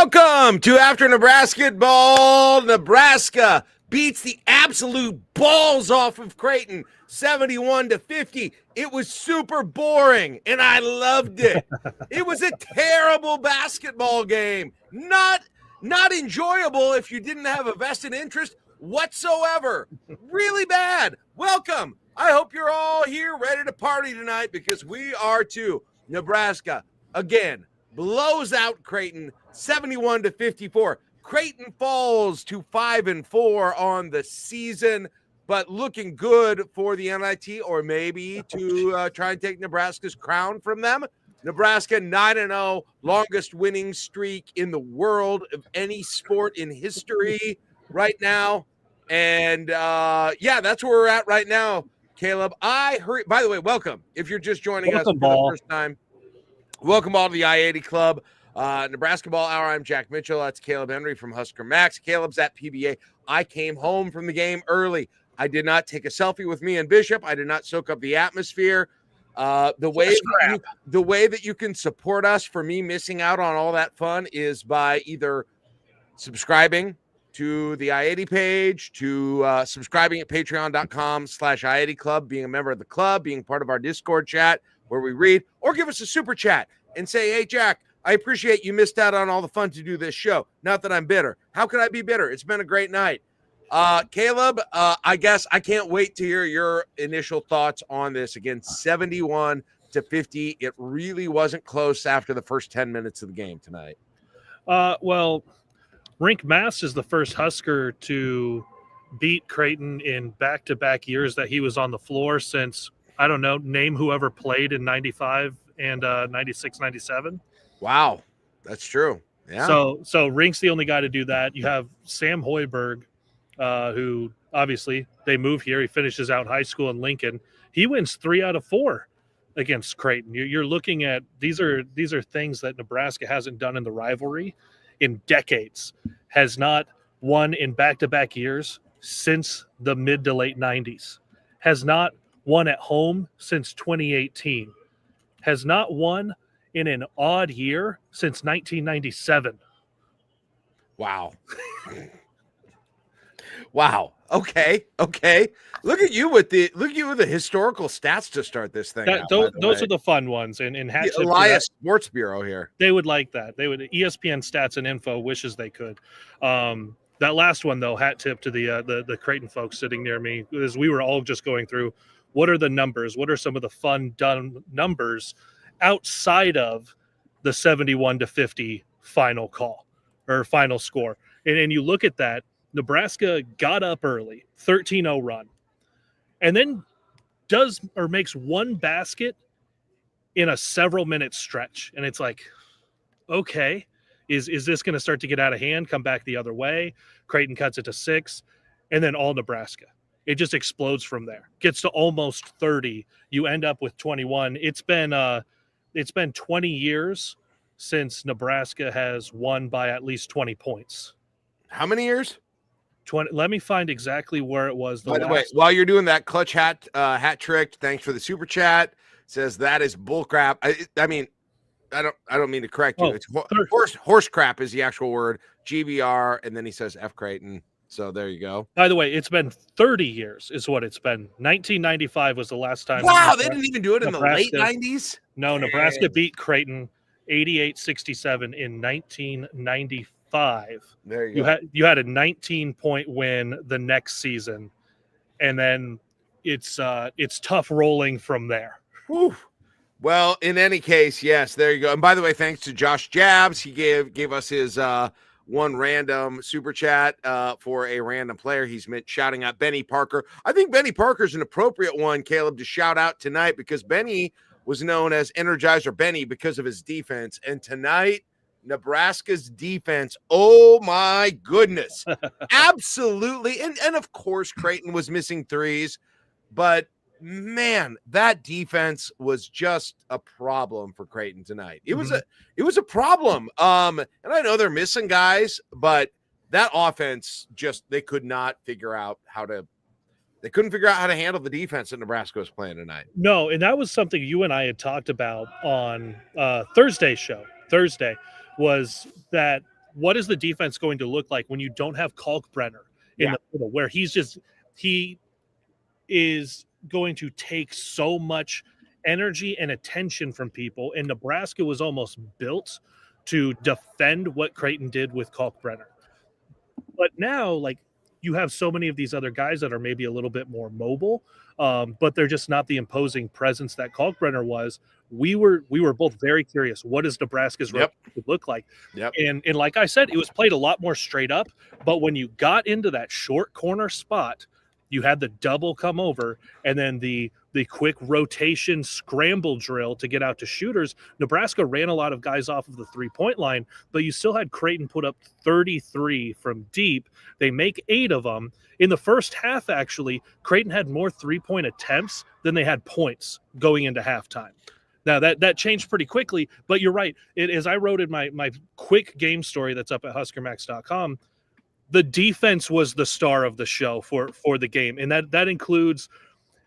Welcome to After Nebrasketball. Nebraska beats the absolute balls off of Creighton, 71-50. It was super boring, and I loved it. It was a terrible basketball game. Not enjoyable if you didn't have a vested interest whatsoever. Really bad. Welcome. I hope you're all here ready to party tonight because we are too. Nebraska, again, blows out Creighton 71-54. Creighton falls to 5-4 on the season, but looking good for the NIT or maybe to try and take Nebraska's crown from them. Nebraska 9-0, longest winning streak in the world of any sport in history right now. And that's where we're at right now, Kaleb. By the way, welcome. If you're just joining us for the first time, welcome all to the I-80 Club. Nebrasketball Hour. I'm Jack Mitchell. That's Kaleb Henry from Husker Max. Caleb's at PBA. I came home from the game early. I did not take a selfie with me and Bishop. I did not soak up the atmosphere. The way that you can support us for me missing out on all that fun is by either subscribing to the I-80 page, to subscribing at patreon.com/I-80 Club, being a member of the club, being part of our Discord chat where we read, or give us a super chat and say, hey, Jack, I appreciate you missed out on all the fun to do this show. Not that I'm bitter. How could I be bitter? It's been a great night. Kaleb, I guess I can't wait to hear your initial thoughts on this. Again, 71-50. It really wasn't close after the first 10 minutes of the game tonight. Well, Rienk Mast is the first Husker to beat Creighton in back-to-back years that he was on the floor since, I don't know, name whoever played in 95 and 96, 97. Wow, that's true. Yeah. So Rienk's the only guy to do that. You have Sam Hoiberg, who obviously they move here. He finishes out high school in Lincoln. He wins 3 out of 4 against Creighton. You're looking at these are things that Nebraska hasn't done in the rivalry in decades. Has not won in back-to-back years since the mid to late 90s. Has not won at home since 2018. Has not won in an odd year since 1997. Wow. Wow. Okay. Look at you with the historical stats to start this thing. Those are the fun ones. And Elias Sports Bureau here. They would like that. They would. ESPN Stats and Info wishes they could. That last one though, hat tip to the Creighton folks sitting near me, as we were all just going through. What are the numbers? What are some of the fun done numbers outside of the 71-50 final call or final score? And you look at that, Nebraska got up early, 13-0 run, and then makes one basket in a several minute stretch. And it's like, okay, is this going to start to get out of hand, come back the other way? Creighton cuts it to 6, and then all Nebraska. It just explodes from there. Gets to almost 30. You end up with 21. It's been 20 years since Nebraska has won by at least 20 points. How many years? 20. Let me find exactly where it was. By the way, while you're doing that clutch hat trick, thanks for the super chat. Says that is bull crap. I mean, I don't mean to correct you. It's horse crap is the actual word. GBR, and then he says F Creighton. So there you go. By the way, it's been 30 years is what it's been. 1995 was the last time. Wow, they didn't even do it in the late 90s? No, Nebraska beat Creighton 88-67 in 1995. There you go. You had a 19-point win the next season, and then it's tough rolling from there. Whew. Well, in any case, yes, there you go. And by the way, thanks to Josh Jabs. He gave us his one random super chat for a random player. He's shouting out Benny Parker. I think Benny Parker's an appropriate one, Kaleb, to shout out tonight because Benny was known as Energizer Benny because of his defense. And tonight, Nebraska's defense, oh my goodness, absolutely. And of course, Creighton was missing threes, but man, that defense was just a problem for Creighton tonight. It was a problem. And I know they're missing guys, but that offense they couldn't figure out how to handle the defense that Nebraska was playing tonight. No, and that was something you and I had talked about on Thursday's show. Thursday was that what is the defense going to look like when you don't have Kalkbrenner in the middle, where he is going to take so much energy and attention from people, and Nebraska was almost built to defend what Creighton did with Kalkbrenner. But now, like, you have so many of these other guys that are maybe a little bit more mobile, but they're just not the imposing presence that Kalkbrenner was. We were both very curious. What does Nebraska's rotation look like? And like I said, it was played a lot more straight up. But when you got into that short corner spot, you had the double come over, and then the quick rotation scramble drill to get out to shooters. Nebraska ran a lot of guys off of the three-point line, but you still had Creighton put up 33 from deep. They make 8 of them. In the first half, actually, Creighton had more three-point attempts than they had points going into halftime. Now, that changed pretty quickly, but you're right. As I wrote in my quick game story that's up at huskermax.com, the defense was the star of the show for the game, and that includes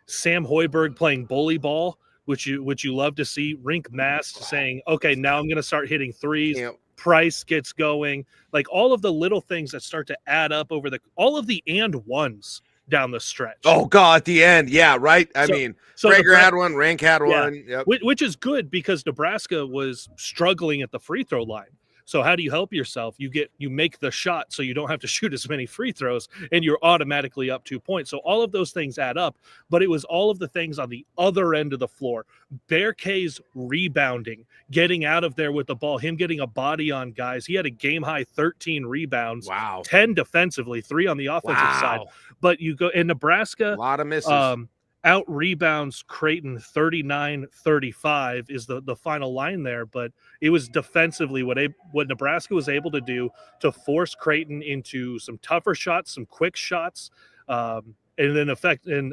Sam Hoiberg playing bully ball, which you love to see. Rienk Mast saying, "Okay, now I'm going to start hitting threes." Yep. Price gets going, like all of the little things that start to add up over all of the and ones down the stretch. Oh God, at the end, yeah, right. I mean, Prager had one, Rank had one, which is good because Nebraska was struggling at the free throw line. So how do you help yourself? You make the shot so you don't have to shoot as many free throws, and you're automatically up 2 points. So all of those things add up, but it was all of the things on the other end of the floor. Berke's rebounding, getting out of there with the ball, him getting a body on guys. He had a game-high 13 rebounds, 10 defensively, 3 on the offensive side. But you go in Nebraska, a lot of misses. Out rebounds Creighton 39-35 is the final line there, but it was defensively what Nebraska was able to do to force Creighton into some tougher shots, some quick shots, and then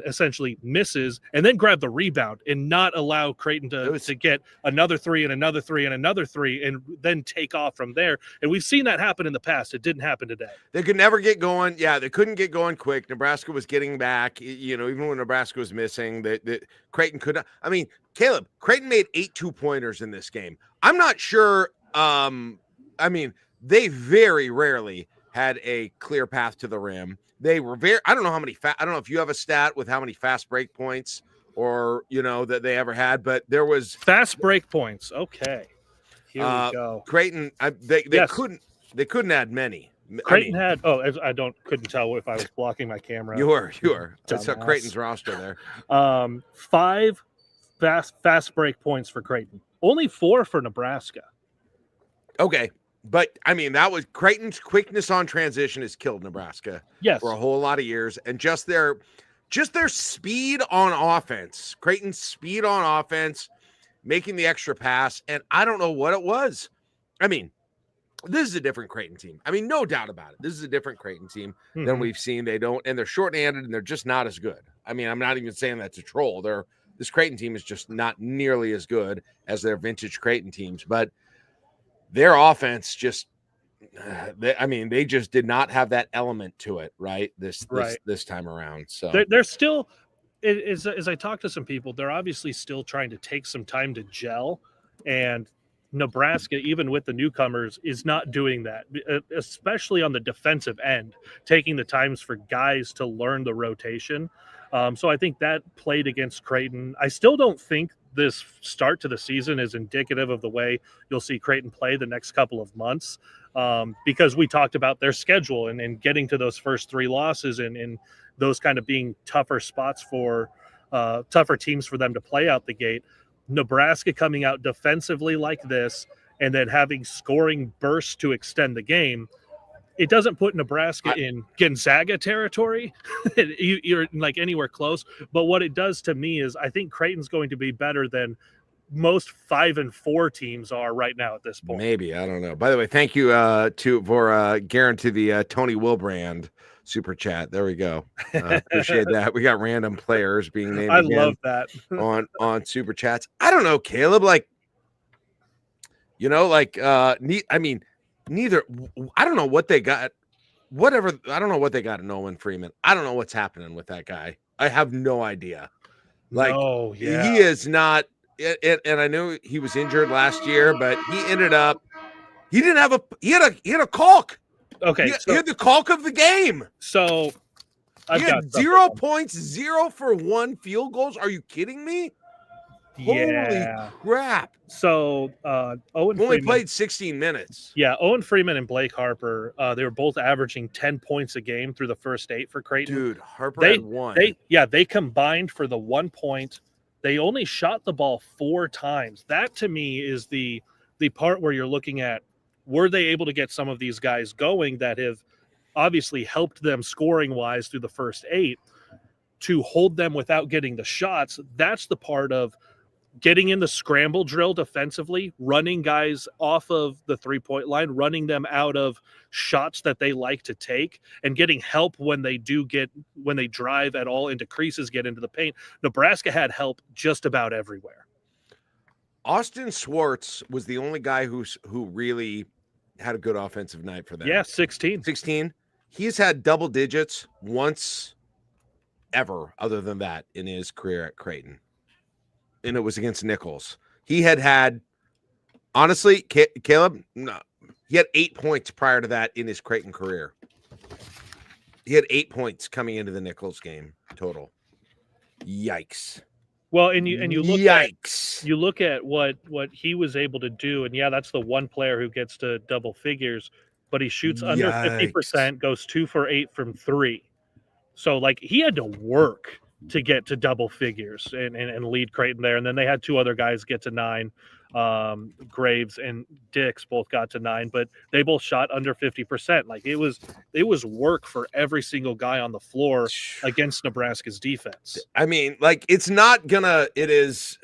essentially misses, and then grab the rebound and not allow Creighton to get another 3 and another 3 and another 3 and then take off from there. And we've seen that happen in the past. It didn't happen today. They could never get going. Yeah, they couldn't get going quick. Nebraska was getting back. Even when Nebraska was missing, that Creighton could not. I mean, Kaleb, Creighton made 8 2-pointers in this game. I'm not sure. I mean, they very rarely had a clear path to the rim. They were I don't know how many I don't know if you have a stat with how many fast break points or that they ever had, but there was fast break points. Okay. Here we go. Creighton, they couldn't add many. Creighton couldn't tell if I was blocking my camera. You were. I saw Creighton's roster there. 5 fast break points for Creighton. Only 4 for Nebraska. Okay. But, I mean, that was Creighton's quickness on transition has killed Nebraska for a whole lot of years. And just their speed on offense, Creighton's speed on offense, making the extra pass. And I don't know what it was. I mean, this is a different Creighton team. I mean, no doubt about it. This is a different Creighton team than we've seen. And they're shorthanded and they're just not as good. I mean, I'm not even saying that's a troll. This Creighton team is just not nearly as good as their vintage Creighton teams. But their offense just, they just did not have that element to it, right? This time around. So they're still, as I talk to some people, they're obviously still trying to take some time to gel, and Nebraska, even with the newcomers, is not doing that, especially on the defensive end, taking the times for guys to learn the rotation. So I think that played against Creighton. I still don't think this start to the season is indicative of the way you'll see Creighton play the next couple of months, because we talked about their schedule and getting to those first 3 losses and those kind of being tougher spots for tougher teams for them to play out the gate. Nebraska coming out defensively like this and then having scoring bursts to extend the game. It doesn't put Nebraska in Gonzaga territory. You're like anywhere close. But what it does to me is I think Creighton's going to be better than most 5 and 4 teams are right now at this point. Maybe. I don't know. By the way, thank you for guarantee the Tony Wilbrand super chat. There we go. Appreciate that. We got random players being named. I love that on super chats. I don't know, Kaleb. Neither. I don't know what they got. Whatever. I don't know what they got in Nolan Freeman. I don't know what's happening with that guy. I have no idea. He is not. And I knew he was injured last year, but he ended up He didn't have he had a caulk. Okay, He had the caulk of the game. So he had 0 points, 0 for 1 field goals. Are you kidding me? Yeah. Holy crap. So Owen only Freeman played 16 minutes. Yeah, Owen Freeman and Blake Harper, they were both averaging 10 points a game through the first 8 for Creighton. Dude, Harper had 1. They combined for the 1 point. They only shot the ball 4 times. That to me is the part where you're looking at, were they able to get some of these guys going that have obviously helped them scoring wise through the first 8 to hold them without getting the shots? That's the part of getting in the scramble drill defensively, running guys off of the 3-point line, running them out of shots that they like to take, and getting help when they drive at all into creases, get into the paint. Nebraska had help just about everywhere. Austin Swartz was the only guy who really had a good offensive night for them. Yeah, 16. He's had double digits once ever other than that in his career at Creighton. And it was against Nichols. He had honestly, Kaleb, no, he had 8 points prior to that in his Creighton career. He had 8 points coming into the Nichols game total. Yikes. Well, and you look Yikes. You look at what he was able to do, and yeah, that's the one player who gets to double figures, but he shoots under 50%, goes 2 for 8 from 3. So like he had to work to get to double figures and lead Creighton there. And then they had 2 other guys get to 9. Graves and Dix both got to 9, but they both shot under 50%. Like it was work for every single guy on the floor against Nebraska's defense. I mean, like it is.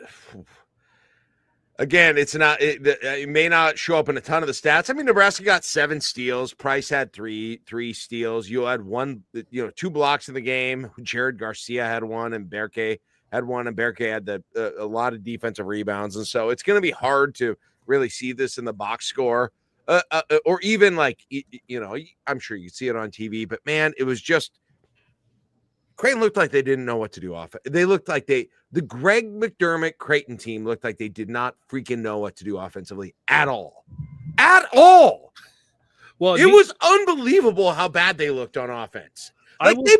Again, it may not show up in a ton of the stats. I mean, Nebraska got 7 steals. Price had three steals. You had 2 blocks in the game. Jared Garcia had 1, and Berke had 1, and Berke had a lot of defensive rebounds. And so it's going to be hard to really see this in the box score, or even like, I'm sure you see it on TV. But man, it was just Creighton looked like they didn't know what to do off. They looked like the Greg McDermott Creighton team looked like they did not freaking know what to do offensively at all. At all. Well, it was unbelievable how bad they looked on offense. Like they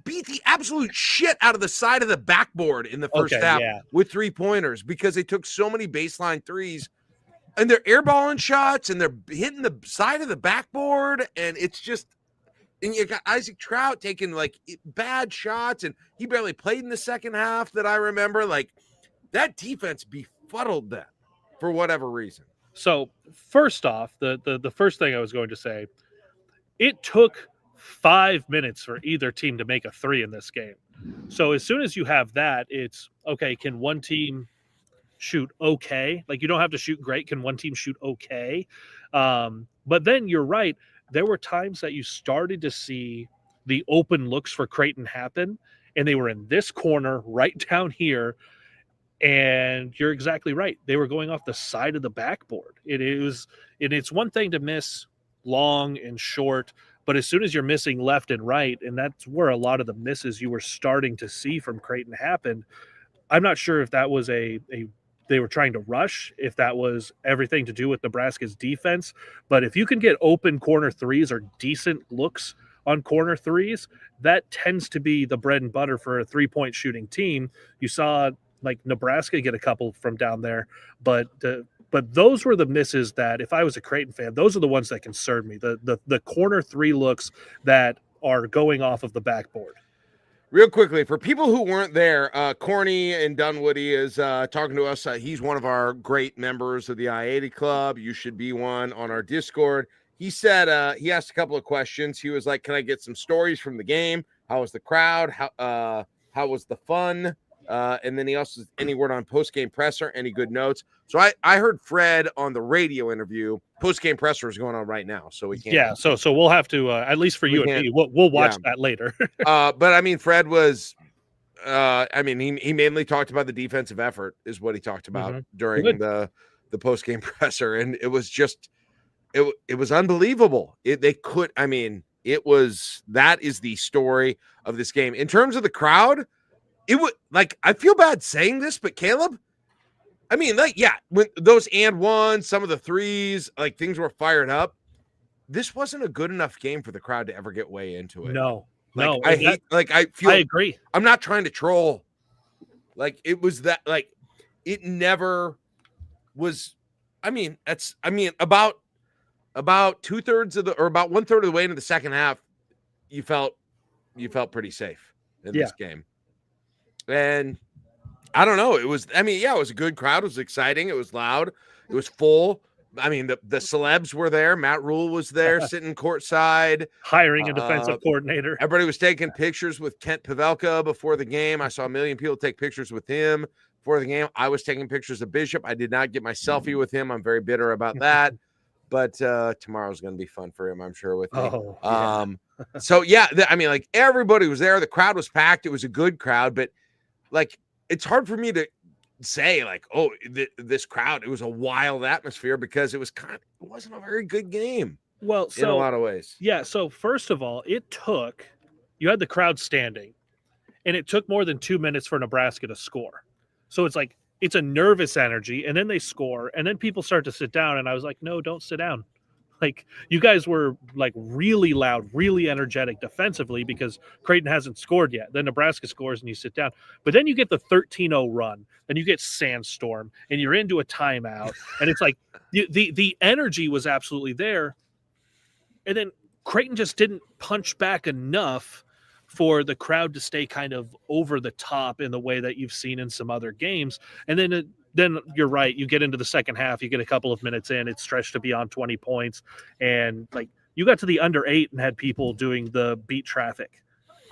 beat the absolute shit out of the side of the backboard in the first half with 3-pointers because they took so many baseline threes, and they're airballing shots and they're hitting the side of the backboard, and it's just. And you got Isaac Trout taking like bad shots, and he barely played in the second half that I remember. Like that defense befuddled them for whatever reason. So first off, the first thing I was going to say, it took 5 minutes for either team to make a 3 in this game. So as soon as you have that, it's okay. Can one team shoot okay? Like you don't have to shoot great. Can one team shoot okay? But then you're right. There were times that you started to see the open looks for Creighton happen, and they were in this corner right down here. And you're exactly right. They were going off the side of the backboard. It's one thing to miss long and short, but as soon as you're missing left and right, and that's where a lot of the misses you were starting to see from Creighton happened. I'm not sure if that was they were trying to rush, if that was everything to do with Nebraska's defense. But if you can get open corner threes or decent looks on corner threes, that tends to be the bread and butter for a 3-point shooting team. You saw like Nebraska get a couple from down there, but those were the misses that if I was a Creighton fan, those are the ones that concerned me. The corner 3 looks that are going off of the backboard. Real quickly, for people who weren't there, Corny and Dunwoody is talking to us. He's one of our great members of the I-80 Club. You should be one on our Discord. He said he asked a couple of questions. He was like, can I get some stories from the game? How was the crowd? How was the fun? And then he also says, any word on post-game presser? Any good notes? So I heard Fred on the radio interview. Post-game presser is going on right now, so we can't. Yeah, so we'll have to, at least for you and me, we'll watch that later. But I mean, Fred was, he mainly talked about the defensive effort is what he talked about during the post-game presser, and it was just, it was unbelievable. That is the story of this game. In terms of the crowd, it would, like, I feel bad saying this, but Kaleb, I mean, like, yeah, when those and ones, some of the threes, like things were fired up. This wasn't a good enough game for the crowd to ever get way into it. No, Like, no, I and that hate, like, I I feel, agree. I'm not trying to troll. Like, it was that, like, it never was. I mean, about 2/3 of the, or about 1/3 of the way into the second half, you felt pretty safe in Yeah. this game. And I don't know. It was, I mean, yeah, it was a good crowd. It was exciting. It was loud. It was full. I mean, the celebs were there. Matt Rule was there sitting courtside. Hiring a defensive coordinator. Everybody was taking pictures with Kent Pavelka before the game. I saw a million people take pictures with him before the game. I was taking pictures of Bishop. I did not get my selfie with him. I'm very bitter about that. But tomorrow's going to be fun for him, I'm sure, with me. Oh, yeah. So, yeah, I mean, like, everybody was there. The crowd was packed. It was a good crowd. But, like, it's hard for me to say, like, oh, this crowd, it was a wild atmosphere, because it wasn't a very good game. Well, in a lot of ways. Yeah. So first of all, you had the crowd standing, and it took more than 2 minutes for Nebraska to score. So it's like, it's a nervous energy, and then they score, and then people start to sit down. And I was like, no, don't sit down. Like, you guys were like really loud, really energetic defensively, because Creighton hasn't scored yet. Then Nebraska scores and you sit down. But then you get the 13-0 run, and you get sandstorm, and you're into a timeout. And it's like the energy was absolutely there. And then Creighton just didn't punch back enough for the crowd to stay kind of over the top in the way that you've seen in some other games. And then you're right. You get into the second half, you get a couple of minutes in, it's stretched to beyond 20 points. And like, you got to the under 8 and had people doing the beat traffic.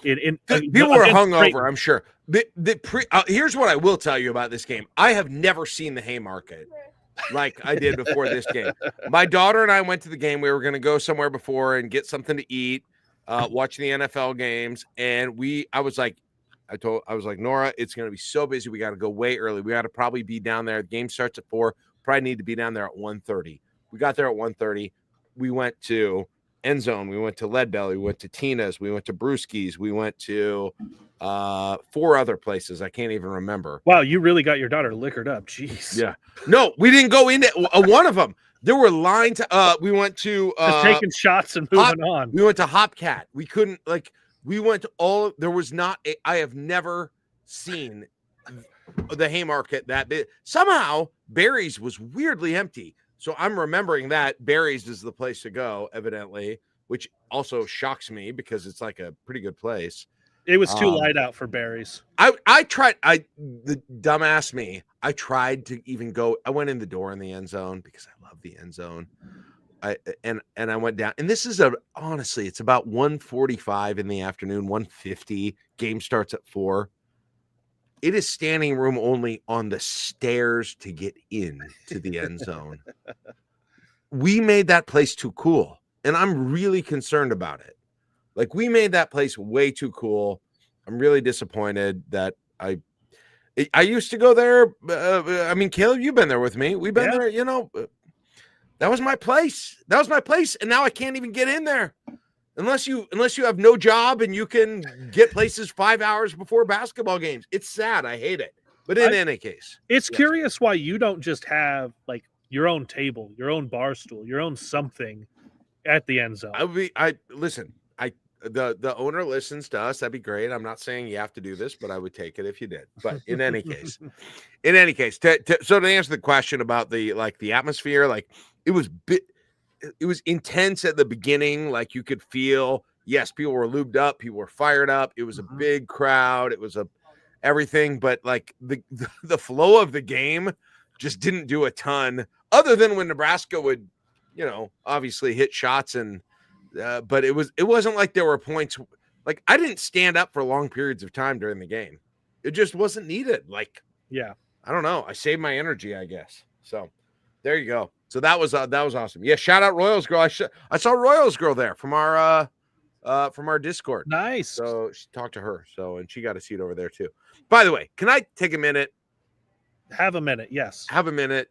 People were hungover, I'm sure. Here's what I will tell you about this game. I have never seen the Haymarket like I did before this game. My daughter and I went to the game. We were going to go somewhere before and get something to eat, watch the NFL games. And I was like, Nora, it's going to be so busy. We got to go way early. We got to probably be down there. The game starts at 4. Probably need to be down there at 1:30. We got there at 1:30. We went to End Zone. We went to Lead Belly. We went to Tina's. We went to Brewski's. We went to 4 other places. I can't even remember. Wow, you really got your daughter liquored up. Jeez. Yeah. No, we didn't go into one of them. There were lines. We went to just taking shots and moving on. We went to Hopcat. We couldn't, like, we went to all. There was not I have never seen the Haymarket that big. Somehow Barry's was weirdly empty. So I'm remembering that Barry's is the place to go, evidently, which also shocks me because it's like a pretty good place. It was too light out for Barry's. I tried. The dumbass me. I tried to even go. I went in the door in the end zone because I love the end zone. And I went down. And this is honestly, it's about 1:45 in the afternoon, 1:50. Game starts at 4. It is standing room only on the stairs to get in to the end zone. We made that place too cool, and I'm really concerned about it. Like, we made that place way too cool. I'm really disappointed that I used to go there. I mean, Kaleb, you've been there with me. We've been there, that was my place. That was my place. And now I can't even get in there unless you have no job and you can get places 5 hours before basketball games. It's sad. I hate it. But in any case, it's curious why you don't just have like your own table, your own bar stool, your own something at the end zone. Listen, the owner listens to us. That'd be great. I'm not saying you have to do this, but I would take it if you did. But in any case, so to answer the question about the atmosphere, like, it was intense at the beginning. Like, you could feel, yes, people were lubed up, people were fired up. It was a big crowd. It was everything, but like the flow of the game just didn't do a ton, other than when Nebraska would, obviously hit shots and. But it wasn't like there were points. Like, I didn't stand up for long periods of time during the game. It just wasn't needed. Like, yeah, I don't know. I saved my energy, I guess. So there you go. So that was awesome. Yeah. Shout out Royals Girl. I saw Royals Girl there from our Discord. Nice. So she talked to her. And she got a seat over there too. By the way, can I take a minute? Have a minute. Yes. Have a minute.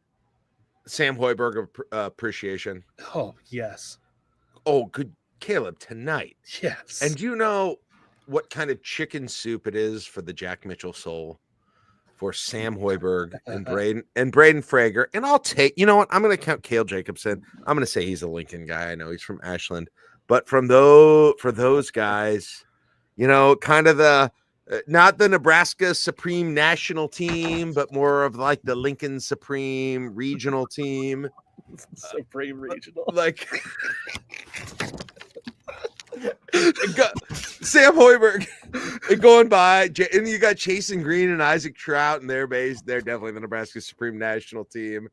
Sam Hoiberg appreciation. Oh, yes. Oh, good, Kaleb, tonight. Yes. And do you know what kind of chicken soup it is for the Jack Mitchell soul? for Sam Hoiberg and Braden Frager. And I'll take, you know what? I'm going to count Cale Jacobson. I'm going to say he's a Lincoln guy. I know he's from Ashland, but for those guys, you know, kind of the not the Nebraska Supreme national team, but more of like the Lincoln Supreme regional team. Supreme regional, like Sam Hoiberg going by, and you got Chasen Green and Isaac Trout, and they're definitely the Nebraska Supreme national team,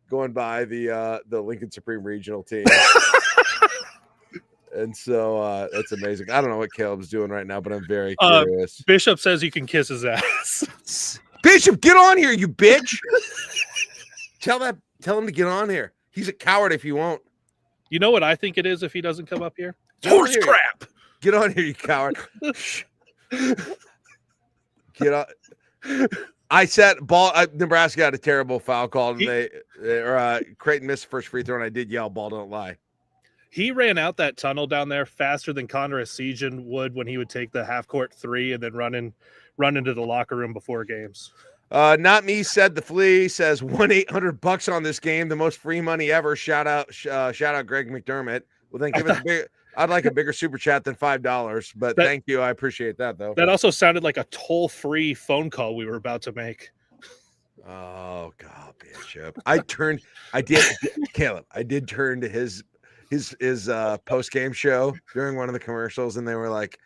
going by the Lincoln Supreme regional team. And so that's amazing. I don't know what Caleb's doing right now, but I'm very curious. Bishop says you can kiss his ass. Bishop, get on here, you bitch. Tell him to get on here. He's a coward if he won't. You know what I think it is if he doesn't come up here? Horse crap. Get on here, you coward. Get on. I said Nebraska had a terrible foul call, and Creighton missed the first free throw, and I did yell, "Ball don't lie." He ran out that tunnel down there faster than Connor Esijan would when he would take the half-court three and then run into the locker room before games. Not me, said the flea. Says $1,800 on this game, the most free money ever. Shout out Greg McDermott. Well, then give us I'd like a bigger super chat than $5, but thank you. I appreciate that though. That also sounded like a toll-free phone call we were about to make. Oh God, Bishop. Caleb, I did turn to his post-game show during one of the commercials, and they were like,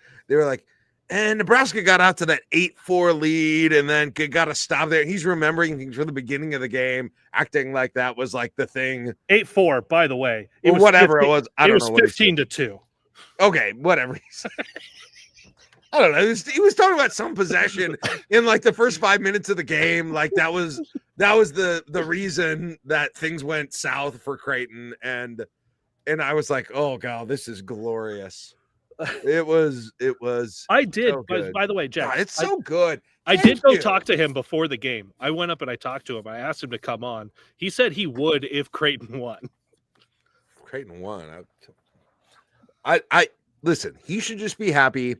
and Nebraska got out to that 8-4 lead and then got to stop there. He's remembering things from the beginning of the game, acting like that was like the thing. 8-4, by the way. It was whatever 15, it was. I don't know. It was 15-2. Okay, whatever he said. I don't know. He was talking about some possession in like the first 5 minutes of the game. Like that was the reason that things went south for Creighton. And I was like, oh God, this is glorious. It was. I did, so but by the way, Jack, God, it's so good. I did go talk to him before the game. I went up and I talked to him. I asked him to come on. He said he would if Creighton won. Creighton won. I listen. He should just be happy.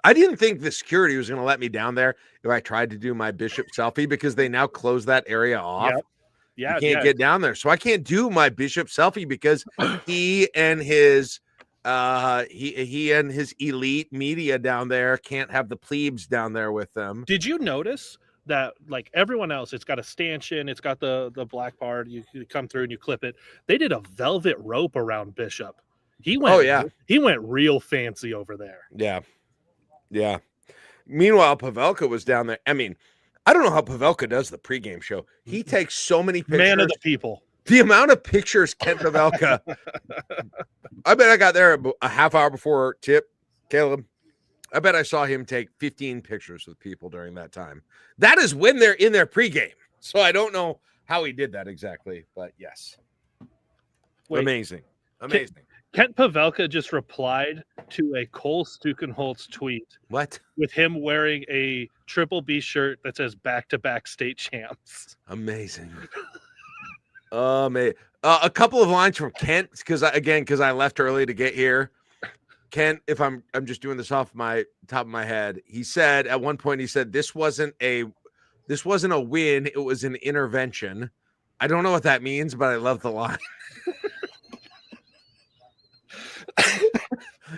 I didn't think the security was going to let me down there if I tried to do my Bishop selfie because they now close that area off. Yep. Yeah, you can't get down there, so I can't do my Bishop selfie because he and his elite media down there can't have the plebes down there with them. Did you notice that like everyone else, it's got a stanchion, it's got the black part, you come through and you clip it. They did a velvet rope around Bishop. He went real fancy over there. Yeah. Meanwhile, Pavelka was down there. I mean, I don't know how Pavelka does the pregame show. He takes so many pictures. Man of the people. The amount of pictures Kent Pavelka. I bet I got there a half hour before tip, Caleb. I bet I saw him take 15 pictures with people during that time. That is when they're in their pregame. So I don't know how he did that exactly, but yes. Wait, amazing. Kent Pavelka just replied to a Cole Stukenholtz tweet. What? With him wearing a Triple B shirt that says back-to-back state champs. Amazing. A couple of lines from Kent because I left early to get here. Kent, if I'm just doing this off my top of my head, he said at one point this wasn't a win, it was an intervention. I don't know what that means, but I love the line.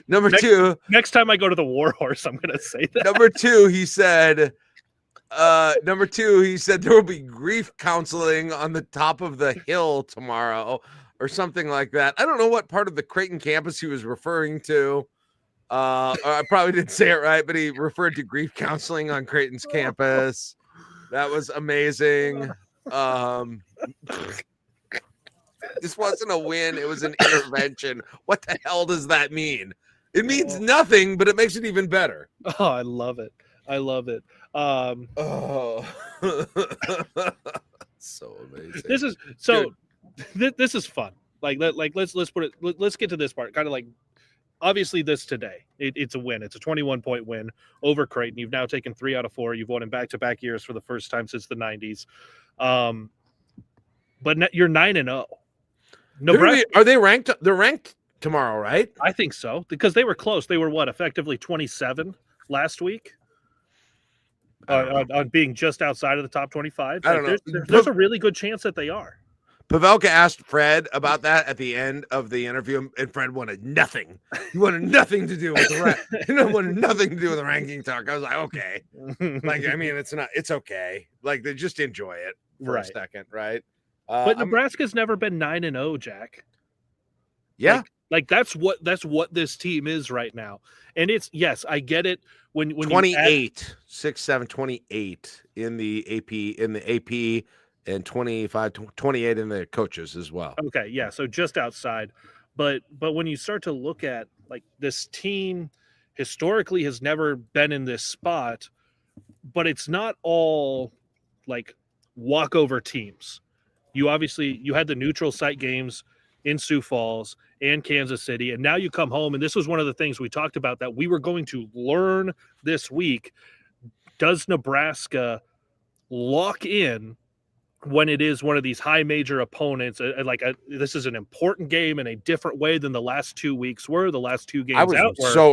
Next time I go to the Warhorse, I'm going to say that. Number two, he said there will be grief counseling on the top of the hill tomorrow or something like that. I don't know what part of the Creighton campus he was referring to. I probably didn't say it right, but he referred to grief counseling on Creighton's campus. That was amazing. This wasn't a win. It was an intervention. What the hell does that mean? It means nothing, but it makes it even better. Oh, I love it. So amazing. This is fun. Let's get to this part. Kind of like, obviously this today, it's a win. It's a 21-point win over Creighton. You've now taken 3 out of 4. You've won in back-to-back years for the first time since the 90s. But you're 9-0. Nebraska, are they ranked? They're ranked tomorrow, right? I think so because they were close. They were effectively 27 last week. on being just outside of the top 25. I don't know. There's a really good chance that they are. Pavelka asked Fred about that at the end of the interview, and Fred wanted nothing. He wanted nothing to do with wanted nothing to do with the ranking talk. I was like, okay. Like, I mean, it's okay. Like, they just enjoy it for a second, right? But Nebraska's never been 9-0, Jack. Yeah. Like that's what this team is right now. And it's, yes, I get it. When 28, 6, 7, 28 in the AP, and 25, 28 in the coaches as well. Okay, yeah, so just outside. But when you start to look at, like, this team historically has never been in this spot, but it's not all like walkover teams. You had the neutral site games in Sioux Falls and Kansas City, and now you come home, and this was one of the things we talked about that we were going to learn this week. Does Nebraska lock in when it is one of these high major opponents? This is an important game in a different way than the last 2 weeks were, the last two games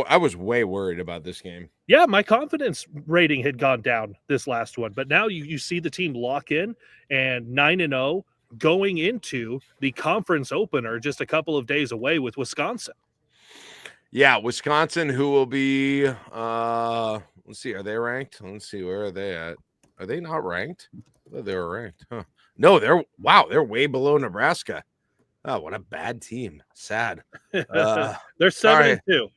I was way worried about this game. Yeah, my confidence rating had gone down this last one, but now you see the team lock in, and 9-0 going into the conference opener just a couple of days away with Wisconsin. Yeah, Wisconsin, who will be let's see, are they ranked? Let's see, where are they at? Are they not ranked? I thought they were ranked. Huh. No, they're way below Nebraska. Oh, what a bad team. Sad. They're 7-2.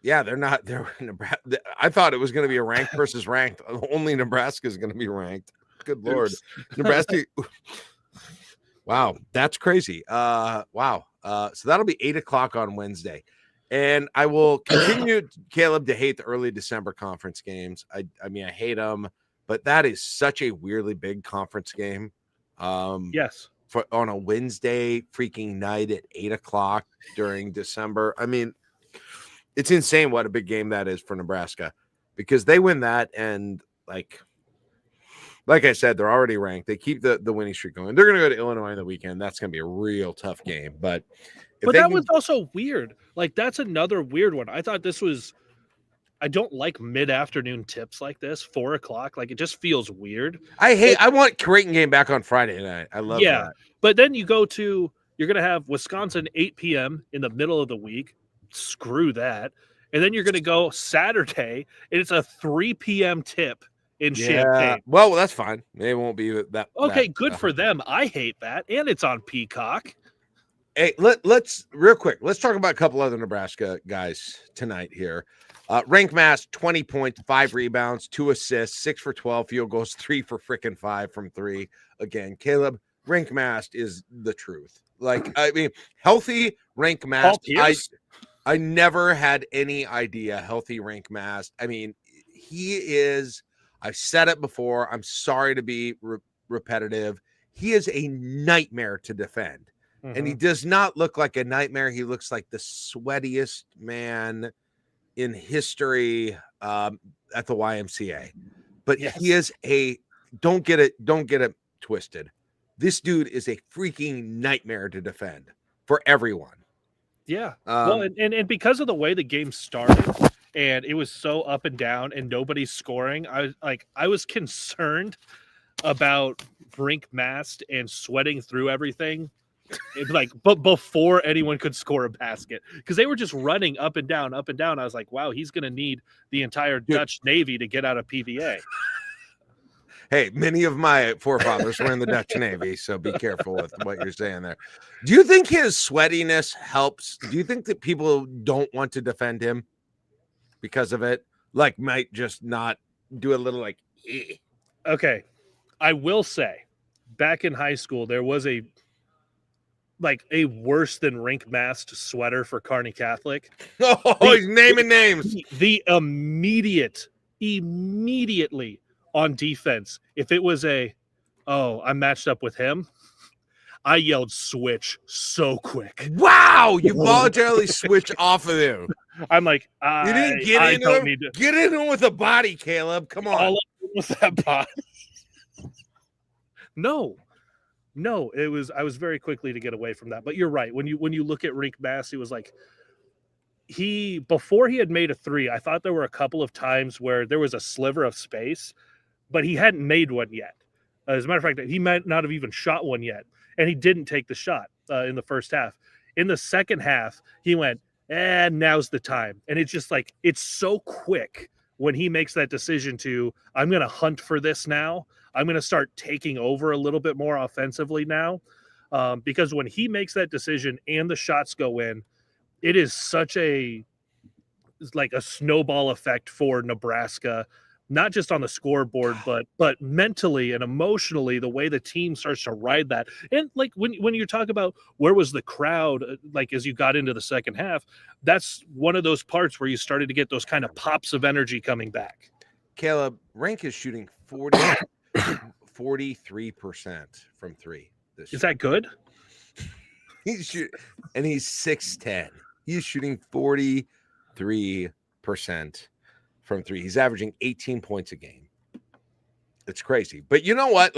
Yeah, they're not. They're Nebraska. I thought it was going to be a ranked versus ranked. Only Nebraska is going to be ranked. Good Lord. Nebraska. Wow, that's crazy. Wow. So that'll be 8:00 on Wednesday. And I will continue, Kaleb, to hate the early December conference games. I mean, I hate them, but that is such a weirdly big conference game. Yes. On a Wednesday freaking night at 8:00 during December. I mean, it's insane what a big game that is for Nebraska, because they win that, and like I said, they're already ranked. They keep the winning streak going. They're going to go to Illinois on the weekend. That's going to be a real tough game. But that was also weird. Like, that's another weird one. I thought this was – I don't like mid-afternoon tips like this, 4:00. Like, it just feels weird. I want Creighton game back on Friday night. I love that. But then you go to – you're going to have Wisconsin 8 p.m. in the middle of the week. Screw that. And then you're going to go Saturday, and it's a 3 p.m. tip in Champaign. Well, that's fine. It won't be that. Okay, good for them. I hate that. And it's on Peacock. Hey, let's real quick. Let's talk about a couple other Nebraska guys tonight here. Rienk Mast, 20 points, 5 rebounds, 2 assists, 6 for 12 field goals, 3 for freaking 5 from 3. Again, Kaleb, Rienk Mast is the truth. Like, I mean, healthy Rienk Mast. I never had any idea healthy Rienk Mast. I mean, he is. I've said it before. I'm sorry to be repetitive. He is a nightmare to defend. Mm-hmm. And he does not look like a nightmare. He looks like the sweatiest man in history at the YMCA. But yes, he is don't get it twisted. This dude is a freaking nightmare to defend for everyone. Yeah. Well, and because of the way the game started, and it was so up and down and nobody's scoring, I was concerned about Rienk Mast and sweating through everything. But before anyone could score a basket, because they were just running up and down, up and down. I was like, wow, he's going to need the entire Dutch Navy to get out of PVA. Hey, many of my forefathers were in the Dutch Navy, so be careful with what you're saying there. Do you think his sweatiness helps? Do you think that people don't want to defend him because of it? Like, might just not do a little like, eh. Okay. I will say, back in high school, there was a worse than Rienk Mast sweater for Kearney Catholic. Oh, he's naming names. The immediately on defense, if it was I'm matched up with him, I yelled switch so quick. Wow, you voluntarily switch off of him. I'm like, you didn't get into him. Get in him with a body, Kaleb. Come on. All with that body. No, it was. I was very quickly to get away from that. But you're right. When you look at Rienk Mast, he was like, before he had made a 3, I thought there were a couple of times where there was a sliver of space but he hadn't made one yet. As a matter of fact, he might not have even shot one yet, and he didn't take the shot in the first half. In the second half, he went, now's the time. And it's just like, it's so quick when he makes that decision to, I'm going to hunt for this now. I'm going to start taking over a little bit more offensively now. Because when he makes that decision and the shots go in, it is such a snowball effect for Nebraska, not just on the scoreboard, but mentally and emotionally, the way the team starts to ride that. And like when you talk about where was the crowd, like as you got into the second half, that's one of those parts where you started to get those kind of pops of energy coming back. Kaleb, Rienk is shooting 43% from three. Is that good? He's 6'10". He's shooting 43% from three. He's averaging 18 points a game. It's crazy. But you know what?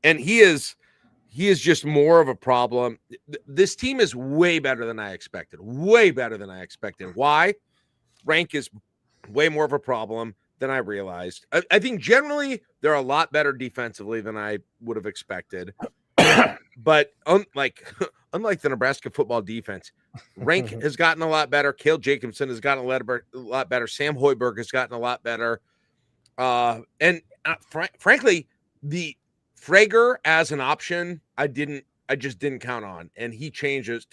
And he is just more of a problem. This team is way better than I expected. Way better than I expected. Why? Rienk is way more of a problem than I realized. I think generally they're a lot better defensively than I would have expected. But unlike the Nebraska football defense, Rienk has gotten a lot better. Cale Jacobson has gotten a lot better. Sam Hoiberg has gotten a lot better. Frankly, the Frager as an option, I just didn't count on. And he changes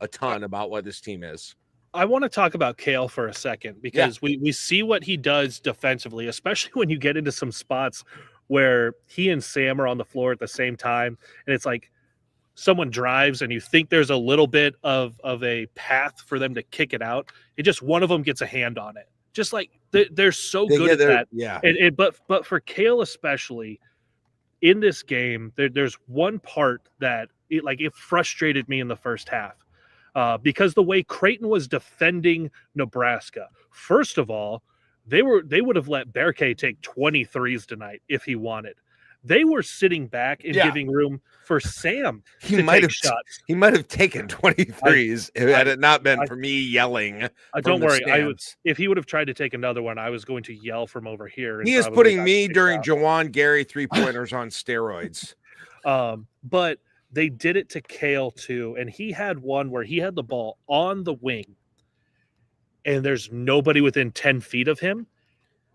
a ton about what this team is. I want to talk about Cale for a second because we see what he does defensively, especially when you get into some spots where he and Sam are on the floor at the same time. And it's like someone drives and you think there's a little bit of a path for them to kick it out. It just one of them gets a hand on it. Just like they're so good at that. Yeah. But for Cale especially in this game, there's one part that it frustrated me in the first half. Because the way Creighton was defending Nebraska, first of all, they would have let Berke take 23s tonight if he wanted. They were sitting back and giving room for Sam to take shots. He might have taken 23s had it not been for me yelling. Don't worry. If he would have tried to take another one, I was going to yell from over here. He is putting me during Jawan Gary 3-pointers on steroids. But they did it to Cale too, and he had one where he had the ball on the wing, and there's nobody within 10 feet of him.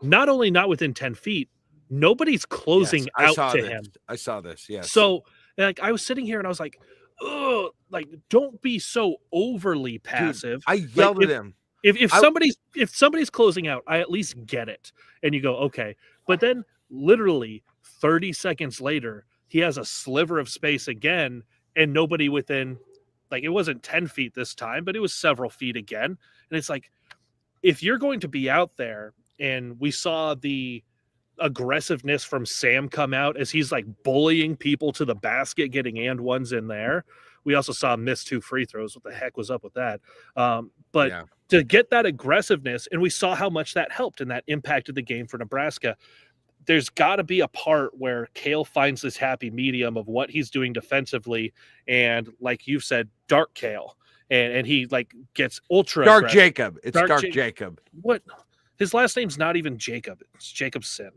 Not only not within 10 feet, nobody's closing out to him. I saw this, yes. So, I was sitting here and I was like, "Ugh, don't be so overly passive." Dude, I yelled at him. If somebody's closing out, I at least get it. And you go, okay. But then literally 30 seconds later, he has a sliver of space again, and nobody within, it wasn't 10 feet this time, but it was several feet again. And it's like, if you're going to be out there, and we saw the aggressiveness from Sam come out as he's bullying people to the basket, getting and ones in there. We also saw him miss 2 free throws. What the heck was up with that? To get that aggressiveness, and we saw how much that helped and that impacted the game for Nebraska. There's got to be a part where Cale finds this happy medium of what he's doing defensively, and like you've said, dark Cale, and he gets ultra dark aggressive. Jacob. It's dark Jacob. What? His last name's not even Jacob. It's Jacobson.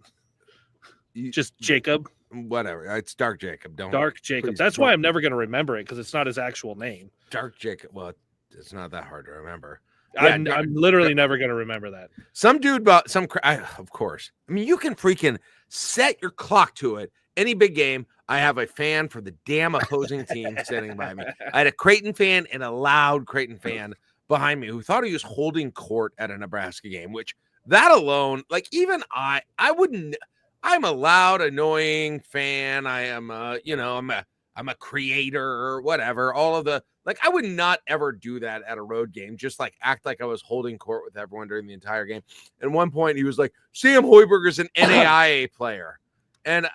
Just Jacob. Whatever. It's Dark Jacob. Dark Jacob. That's why I'm never going to remember it, because it's not his actual name. Dark Jacob. Well, it's not that hard to remember. I'm literally never going to remember that. Some dude of course. I mean, you can freaking set your clock to it. Any big game, I have a fan for the damn opposing team sitting by me. I had a Creighton fan and a loud Creighton fan behind me who thought he was holding court at a Nebraska game, which that alone, even I wouldn't. I'm a loud, annoying fan. I am, I'm a creator or whatever. All of the, I would not ever do that at a road game. Just act like I was holding court with everyone during the entire game. At one point, he was like, Sam Hoiberg is an NAIA player. And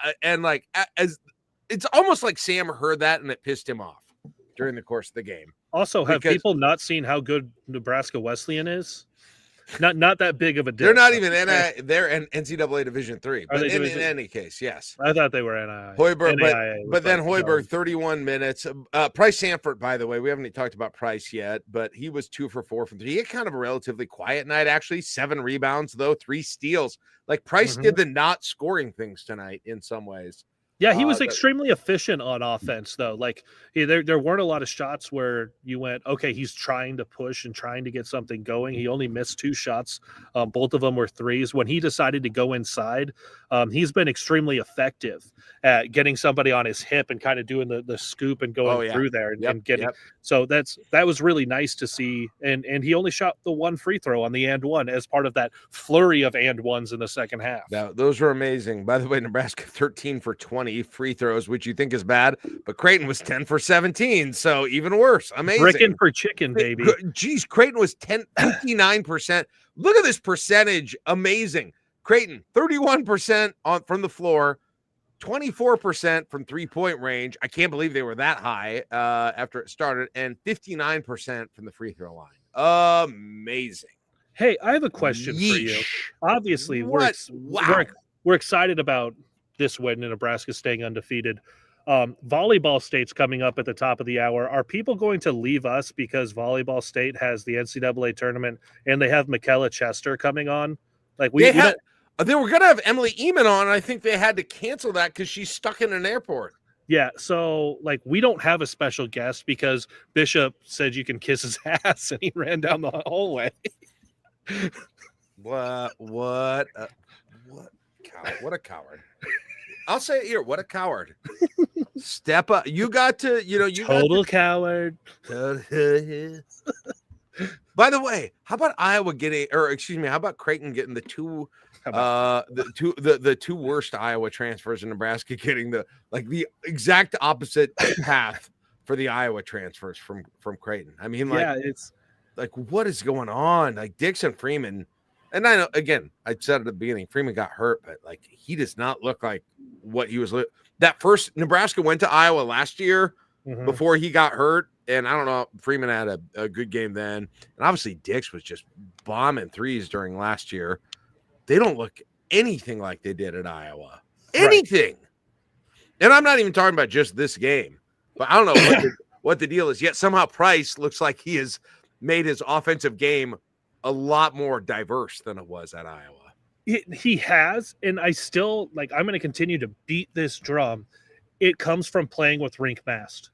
as it's almost like Sam heard that and it pissed him off during the course of the game. Also, have people not seen how good Nebraska Wesleyan is? Not that big of a They're dip. not even they're in NCAA Division III. But in any case, yes. I thought they were NAIA. Hoiberg, NAIA but then like, Hoiberg, 31 minutes. Price Sanford, by the way, we haven't talked about Price yet, but he was 2 for 4 from 3. He had kind of a relatively quiet night, actually. 7 rebounds, though, 3 steals. Like Price did the not scoring things tonight in some ways. Yeah, he was extremely efficient on offense, though. Like there weren't a lot of shots where you went, okay, he's trying to push and trying to get something going. He only missed 2 shots. Both of them were threes. When he decided to go inside, he's been extremely effective at getting somebody on his hip and kind of doing the scoop and going through there and getting. So that was really nice to see. And he only shot the 1 free throw on the and one as part of that flurry of and ones in the second half. Those were amazing. By the way, Nebraska 13 for 20 free throws, which you think is bad, but Creighton was 10 for 17, so even worse. Amazing. Bricking for chicken, baby. Geez, Creighton was 59%. Look at this percentage. Amazing. Creighton, 31% from the floor, 24% from three-point range. I can't believe they were that high after it started, and 59% from the free throw line. Amazing. Hey, I have a question for you. Obviously, we're excited about this win in Nebraska staying undefeated. Volleyball State's coming up at the top of the hour. Are people going to leave us because Volleyball State has the NCAA tournament and they have Michaela Chester coming on? Like they were going to have Emily Eamon on, and I think they had to cancel that because she's stuck in an airport. Yeah, so like we don't have a special guest because Bishop said you can kiss his ass and he ran down the hallway. What a coward. I'll say it here. What a coward. Step up. You got to, coward. By the way, how about Iowa how about Creighton getting the two worst Iowa transfers in Nebraska getting the exact opposite path for the Iowa transfers from Creighton. I mean, it's like, what is going on? Like Dixon Freeman. And I know, again, I said at the beginning, Freeman got hurt, but like he does not look like what he was. That first Nebraska went to Iowa last year before he got hurt. And I don't know, Freeman had a good game then. And obviously Dix was just bombing threes during last year. They don't look anything like they did at Iowa. Anything. Right. And I'm not even talking about just this game. But I don't know what the deal is. Yet somehow Price looks like he has made his offensive game a lot more diverse than it was at Iowa. He has, and I still I'm going to continue to beat this drum. It comes from playing with Rienk Mast.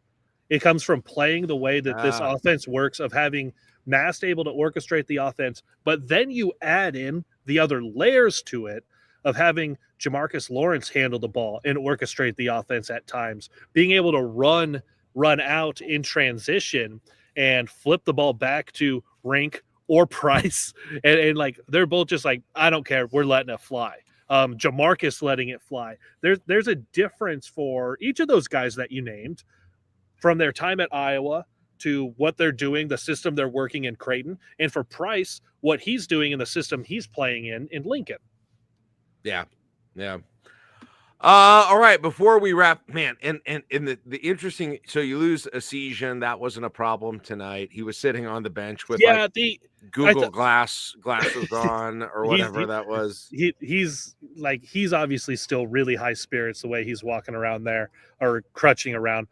It comes from playing the way that this offense works, of having Mast able to orchestrate the offense, but then you add in the other layers to it of having Jamarcus Lawrence handle the ball and orchestrate the offense at times, being able to run out in transition and flip the ball back to Rienk or Price, and like they're both just like, I don't care, we're letting it fly. Jamarcus letting it fly. There's a difference for each of those guys that you named, from their time at Iowa to what they're doing, the system they're working in Creighton, and for Price, what he's doing in the system he's playing in Lincoln. Yeah. All right, before we wrap, man, and the interesting, so you lose Essien, that wasn't a problem tonight. He was sitting on the bench with Google glasses on or whatever that was. He's obviously still really high spirits the way he's walking around there or crutching around.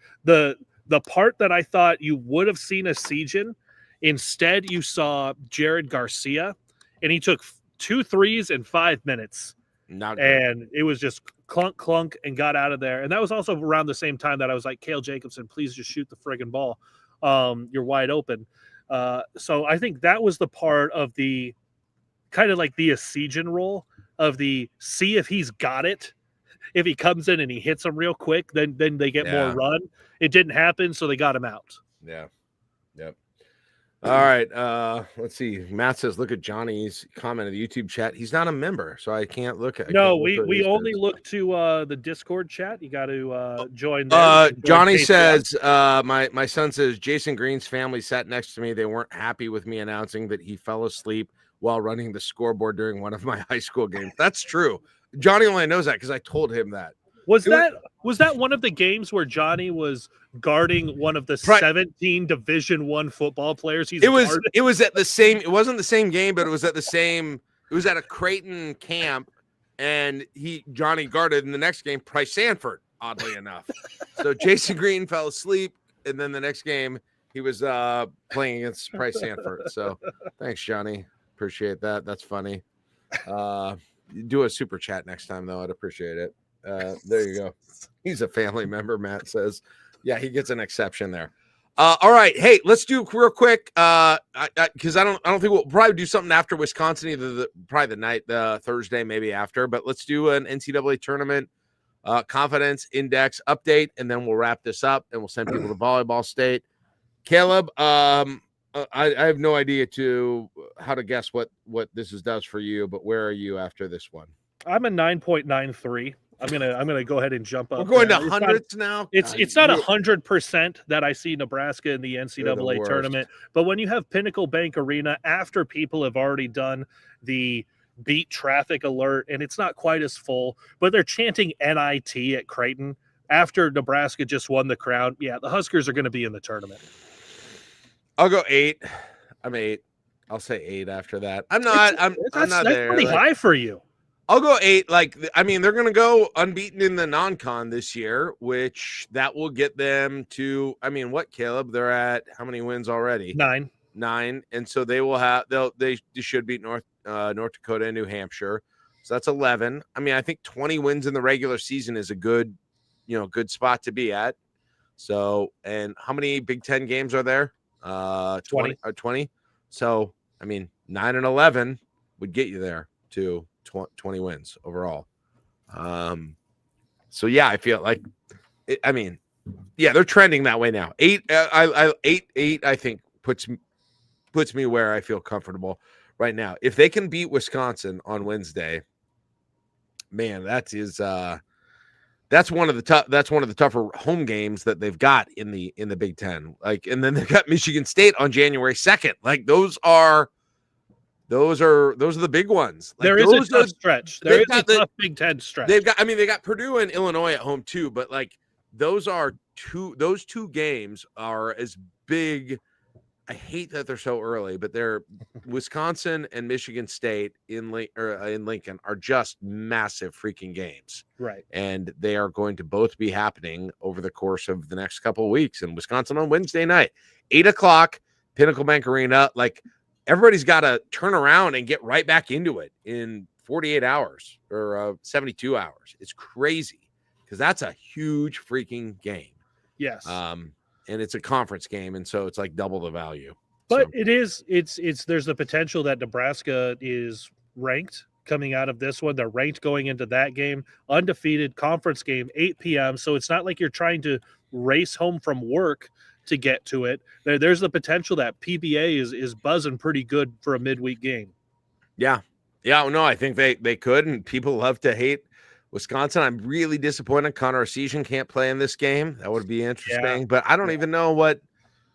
The part that I thought you would have seen Essien, instead you saw Jared Garcia, and he took 2 threes in 5 minutes. And it was just clunk and got out of there. And that was also around the same time that I was like, Cale Jacobson, please just shoot the friggin' ball. You're wide open. So I think that was the part of the kind of like the Essien role of the see if he's got it. If he comes in and he hits them real quick, then they get more run. It didn't happen, so they got him out. Yeah. Yep. All right. Let's see. Matt says, look at Johnny's comment in the YouTube chat. He's not a member, so I can't look at it. No, we only look to the Discord chat. You got to join there. Johnny says, my son says, Jason Green's family sat next to me. They weren't happy with me announcing that he fell asleep while running the scoreboard during one of my high school games. That's true. Johnny only knows that because I told him that. Was that one of the games where Johnny was guarding one of the 17 Division I football players? It was at the same. It wasn't the same game, but it was at the same. It was at a Creighton camp, and Johnny guarded in the next game Price Sanford. Oddly enough, so Jason Green fell asleep, and then the next game he was playing against Price Sanford. So thanks, Johnny. Appreciate that. That's funny. Do a super chat next time, though. I'd appreciate it. There you go. He's a family member, Matt says. Yeah, he gets an exception there. All right. Hey, let's do real quick. Because I don't think we'll probably do something after Wisconsin, either probably the night, Thursday, maybe after. But let's do an NCAA tournament confidence index update, and then we'll wrap this up and we'll send people to Volleyball State. Kaleb, I have no idea how to guess what this does for you, but where are you after this one? I'm a 9.93. I'm gonna go ahead and jump up. We're going to hundreds now. It's not 100% that I see Nebraska in the NCAA tournament, but when you have Pinnacle Bank Arena after people have already done the beat traffic alert and it's not quite as full, but they're chanting NIT at Creighton after Nebraska just won the crown. Yeah, the Huskers are going to be in the tournament. I'll go 8. I'm 8. I'll say 8 after that. I'm not there. That's pretty high for you. I'll go 8. They're going to go unbeaten in the non-con this year, which that will get them to, what, Kaleb? They're at how many wins already? 9. And so they should beat North Dakota and New Hampshire. So that's 11. I think 20 wins in the regular season is a good spot to be at. So, and how many Big Ten games are there? 20. 20. So, 9 and 11 would get you there to 20 wins overall. So yeah, I feel like they're trending that way now. 8 I think puts me where I feel comfortable right now. If they can beat Wisconsin on Wednesday, man, that's one of the tougher home games that they've got in the Big Ten. And then they've got Michigan State on January 2nd. Those are the big ones. There is a tough stretch. There is a tough Big Ten stretch. They got Purdue and Illinois at home too, but those two games are as big. I hate that they're so early, but they're Wisconsin and Michigan State in Lincoln are just massive freaking games. Right. And they are going to both be happening over the course of the next couple of weeks. And Wisconsin on Wednesday night, 8:00, Pinnacle Bank Arena. Everybody's got to turn around and get right back into it in 48 hours or 72 hours. It's crazy because that's a huge freaking game. Yes. And it's a conference game, and so it's double the value. But there's the potential that Nebraska is ranked coming out of this one. They're ranked going into that game, undefeated conference game, 8 p.m. So it's not like you're trying to race home from work to get to it. There's the potential that PBA is buzzing pretty good for a midweek game. Yeah. No, I think they could, and people love to hate Wisconsin. I'm really disappointed Connor Arcesian can't play in this game. That would be interesting, but I don't even know what,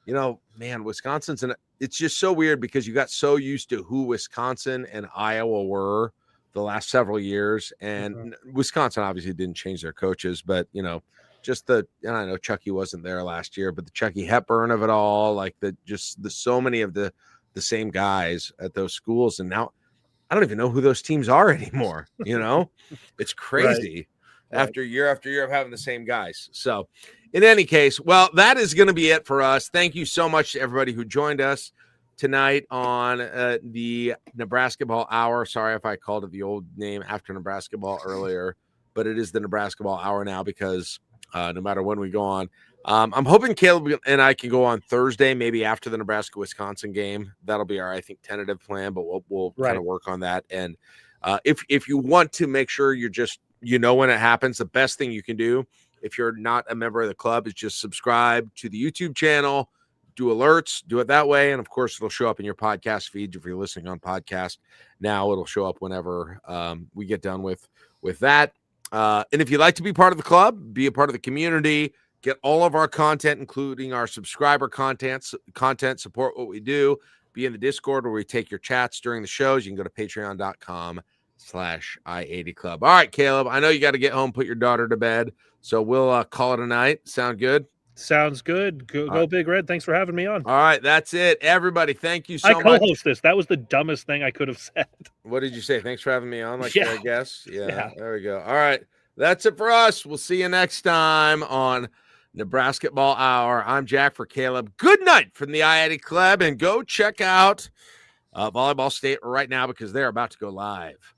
Wisconsin's it's just so weird because you got so used to who Wisconsin and Iowa were the last several years, and Wisconsin obviously didn't change their coaches, but just and I know Chucky wasn't there last year, but the Chucky Hepburn of it all, so many of the same guys at those schools, and now I don't even know who those teams are anymore. It's crazy after year of having the same guys. So in any case, well, that is going to be it for us. Thank you so much to everybody who joined us tonight on the Nebrasketball Hour. Sorry if I called it the old name after Nebrasketball earlier, but it is the Nebrasketball Hour now because no matter when we go on, I'm hoping Kaleb and I can go on Thursday, maybe after the Nebraska-Wisconsin game. That'll be our, I think, tentative plan, but we'll kind of work on that. And if you want to make sure you're just, when it happens, the best thing you can do, if you're not a member of the club, is just subscribe to the YouTube channel, do alerts, do it that way. And of course, it'll show up in your podcast feeds. If you're listening on podcast now, it'll show up whenever we get done with that. And if you'd like to be part of the club, be a part of the community, get all of our content, including our subscriber content, support what we do, be in the Discord where we take your chats during the shows. You can go to patreon.com/ I80 Club. All right, Kaleb, I know you got to get home, put your daughter to bed, so we'll call it a night. Sound good? Sounds good. Go Big Red. Thanks for having me on. All right, that's it. Everybody, thank you so I much. co-host this. That was the dumbest thing I could have said. What did you say? Thanks for having me on, Yeah. I guess. Yeah. There we go. All right, that's it for us. We'll see you next time on Nebrasketball Hour. I'm Jack for Kaleb. Good night from the I80 Club, and go check out Volleyball State right now because they're about to go live.